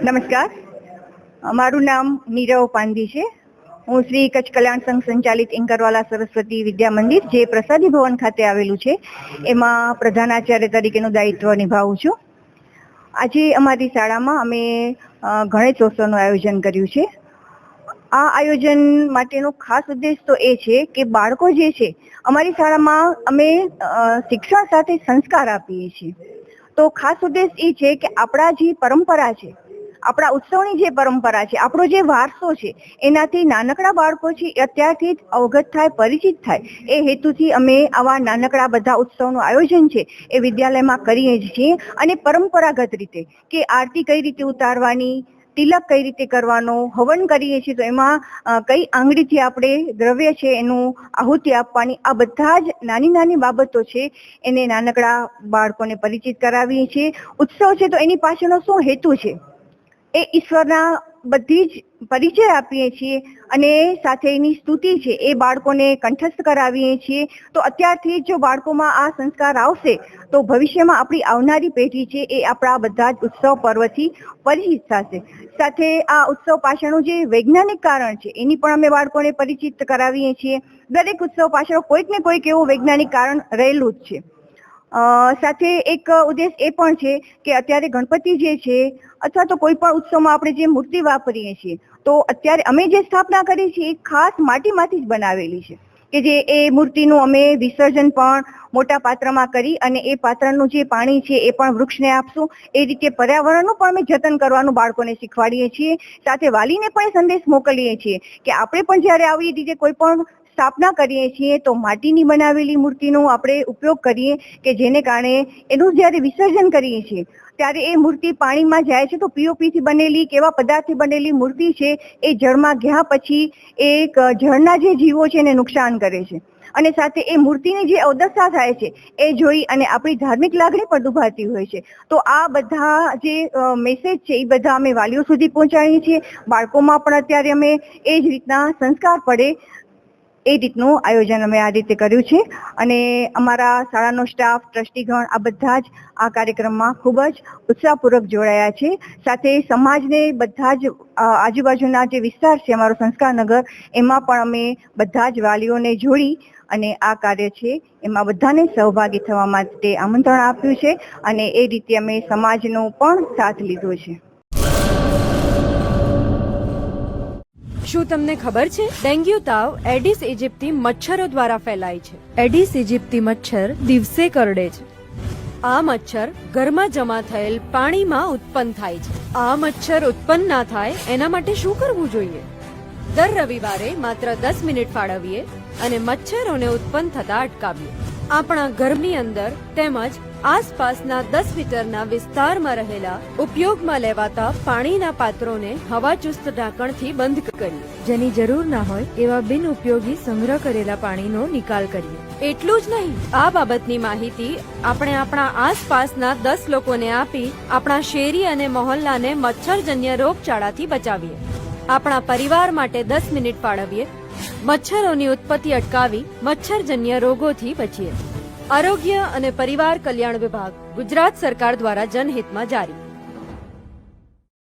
નમસ્કાર, મારું નામ નીરવ પાંધી છે. હું શ્રી કચ્છ કલ્યાણ સંઘ સંચાલિત ઇન્કરવાલા સરસ્વતી વિદ્યા મંદિર, જે પ્રસાદી ભવન ખાતે આવેલું છે, એમાં પ્રધાનાચાર્ય તરીકેનું દાયિત્વ નિભાવું છું. આજે અમારી શાળામાં અમે ગણેશોત્સવનું આયોજન કર્યું છે. આ આયોજન માટેનો ખાસ ઉદ્દેશ તો એ છે કે બાળકો જે છે, અમારી શાળામાં અમે શિક્ષણ સાથે સંસ્કાર આપીએ છીએ. તો ખાસ ઉદ્દેશ એ છે કે આપણા જે પરંપરા છે, આપણા ઉત્સવની જે પરંપરા છે, આપણો જે વારસો છે, એનાથી નાનકડા બાળકો છે અત્યારથી જ અવગત થાય, પરિચિત થાય, એ હેતુથી અમે આવા નાનકડા બધા ઉત્સવનું આયોજન છે એ વિદ્યાલયમાં કરીએ છીએ. અને પરંપરાગત રીતે કે આરતી કઈ રીતે ઉતારવાની, તિલક કઈ રીતે કરવાનો, હવન કરીએ છીએ તો એમાં કઈ આંગળીથી આપણે દ્રવ્ય છે એનું આહુતિ આપવાની, આ બધા જ નાની નાની બાબતો છે એને નાનકડા બાળકોને પરિચિત કરાવીએ છીએ. ઉત્સવ છે તો એની પાછળનો શું હેતુ છે એ ઈશ્વરના બધી જ પરિચય આપીએ છીએ અને સાથે એની સ્તુતિ છે એ બાળકોને કંઠસ્થ કરાવીએ છીએ. તો અત્યારથી જો બાળકોમાં આ સંસ્કાર આવશે તો ભવિષ્યમાં આપણી આવનારી પેઢી છે એ આપણા બધા જ ઉત્સવ પર્વથી પરિચિત થશે. સાથે આ ઉત્સવ પાછળનું જે વૈજ્ઞાનિક કારણ છે એની પણ અમે બાળકોને પરિચિત કરાવીએ છીએ. દરેક ઉત્સવ પાછળ કોઈક ને કોઈક એવું વૈજ્ઞાનિક કારણ રહેલું જ છે. સાથે એક ઉદ્દેશ એ પણ છે કે અત્યારે ગણપતિ જે છે અથવા તો કોઈ પણ ઉત્સવમાં આપણે જે મૂર્તિ વાપરીએ છીએ, તો અત્યારે અમે જે સ્થાપના કરી છે એ ખાસ માટીમાંથી જ બનાવેલી છે કે જે એ મૂર્તિનું અમે વિસર્જન પણ મોટા પાત્રમાં કરી અને એ પાત્રનું જે પાણી છે એ પણ વૃક્ષને આપશું. એ રીતે પર્યાવરણનું પણ અમે જતન કરવાનું બાળકોને શીખવાડીએ છીએ. સાથે વાલીને પણ સંદેશ મોકલીએ છીએ કે આપણે પણ જ્યારે આવી રીતે કોઈ પણ સ્થાપના કરીએ છીએ તો માટીની બનાવેલી મૂર્તિનો આપણે ઉપયોગ કરીએ કે જેને કારણે એનું જ્યારે વિસર્જન કરીએ છીએ ત્યારે એ મૂર્તિ પાણીમાં જાય છે તો પીઓપીથી બનેલી કેવા પદાર્થથી બનેલી મૂર્તિ છે એ જળમાં ગયા પછી એ જળના જે જીવો છે એને નુકસાન કરે છે. અને સાથે એ મૂર્તિની જે અવદશા થાય છે એ જોઈ અને આપણી ધાર્મિક લાગણી પણ દુભાતી હોય છે. તો આ બધા જે મેસેજ છે એ બધા અમે વાલીઓ સુધી પહોંચાડીએ છીએ. બાળકોમાં પણ અત્યારે અમે એ જ રીતના સંસ્કાર પડે એ રીતનું આયોજન અમે આ રીતે કર્યું છે. અને અમારા શાળાનો સ્ટાફ, ટ્રસ્ટીગણ આ બધા જ આ કાર્યક્રમમાં ખૂબ જ ઉત્સાહપૂર્વક જોડાયા છે. સાથે સમાજને બધા જ આજુબાજુના જે વિસ્તાર છે અમારો સંસ્કારનગર, એમાં પણ અમે બધા જ વાલીઓને જોડી અને આ કાર્ય છે એમાં બધાને સહભાગી થવા માટે આમંત્રણ આપ્યું છે અને એ રીતે અમે સમાજનો પણ સાથ લીધો છે. શું તમને ખબર છે, ડેન્ગ્યુ તાવ એડિસ ઇજિપ્તી મચ્છરો દ્વારા ફેલાય છે. એડિસ ઇજિપ્તી મચ્છર દિવસે કરડે છે. આ મચ્છર ઘરમાં જમા થયેલ પાણીમાં ઉત્પન્ન થાય છે. આ મચ્છર ઉત્પન્ન ના થાય એના માટે શું કરવું જોઈએ? દર રવિવારે માત્ર 10 મિનિટ ફાળવીએ અને મચ્છરોને ઉત્પન્ન થતા અટકાવીએ. આપણા ઘરની અંદર તેમજ આસપાસના 10 મીટરના વિસ્તારમાં રહેલા ઉપયોગમાં લેવાતા પાણીના પાત્રોને હવાચુસ્ત ઢાંકણથી બંધ કરીએ. જેની જરૂર ના હોય એવા બિનઉપયોગી સંગ્રહ કરેલા પાણીનો નિકાલ કરીએ. એટલું જ નહીં, આ બાબતની માહિતી આપણે આપણા આસપાસના 10 લોકોને આપી આપણા શેરી અને મહોલ્લાને મચ્છરજન્ય રોગચાળાથી બચાવીએ. આપણા પરિવાર માટે 10 મિનિટ ફાળવીએ. મચ્છરોની ઉત્પત્તિ અટકાવી મચ્છરજન્ય રોગોથી બચીએ. આરોગ્ય અને પરિવાર કલ્યાણ વિભાગ, ગુજરાત સરકાર દ્વારા જનહિતમાં જારી.